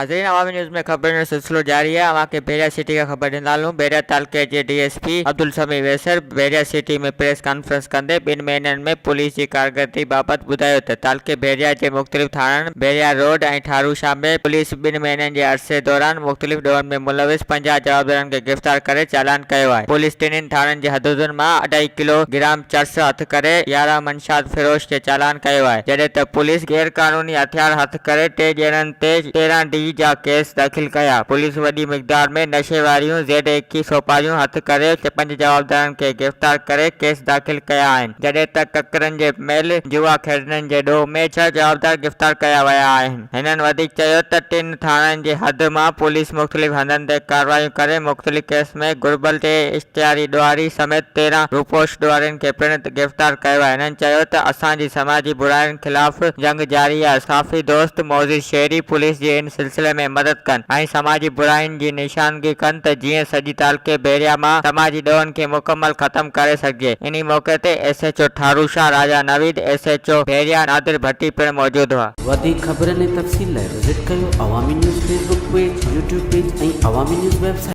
नाज़रीन, अवामी न्यूज़ में खबर जो सिलसिलो जारी है। अवां खे बैरिया सिटी का खबर ॾींदालूं। बैरिया तालुके जे DSP अब्दुल समी वैसर बैरिया सिटी में प्रेस कॉन्फ्रेंस कंदे 2 महीननि में पुलिस जी कारकर्दगी बाबति ॿुधायो त तालुके बैरिया जे मुख़्तलिफ़ थाणनि बैरिया रोड ऐं ठारूशा में पुलिस 2 महीननि जे अरसे दौरान मुख़्तलिफ़ ॾोहनि में मुलविस 50 जवाबदारनि खे गिरफ़्तार करे चालान कयो आहे। पुलिस टिनिनि थाणनि जे हदूदुनि मां 2.5 किलोग्राम चर्स हथ करे 11 मंशात फिरोश खे चालान कयो आहे, जॾहिं त पुलिस गैर कानूनी हथियार हथ करे 3 ॼणनि ते 13D जा केस दाख़िल कया। पुलिस वॾी मिक़दार में नशे वारियूं Z21 सोपारियूं हथ करे 5 जवाबदारनि खे गिरफ़्तार करे केस दाख़िल कया आहिनि, जॾहिं त ककरनि जे मेल जुआ खेॾनि जे ॾोह में 6 जवाबदार गिरफ़्तार कया विया आहिनि। हिननि वधीक चयो त 3 थाणनि जे हद मां पुलिस मुख़्तलिफ़ हंधनि ते कार्रवाई करे मुख़्तलिफ़ केस में घुर्बल ते इश्तिहारी ॾुआरी समेत 13 रूपोश ॾुआरियुनि खे पिणु गिरफ़्तार कयो आहे। हिननि चयो त असांजी समाजी बुराइयुनि ख़िलाफ़ जंग जारी आहे। साफ़ी दोस्त मौजिद शेरी पुलिस जी इन सिलसिले में मदद कनि ऐं समाजी बुराइयुनि जी निशानगी कनि त जीअं सॼी तालुके बैरिया मां समाजी ॾोहनि खे मुकमल ख़त्म करे सघिजे। इन मौक़े ते SHO ठारूशा राजा नवीद, SHO बैरिया नादिर भट्टी पिणु मौजूदु हुआ। वधीक ख़बरनि ऐं तफ़सील लाइ विज़िट कयो अवामी news Facebook page, YouTube page ऐं अवामी न्यूज़ वेबसाइट।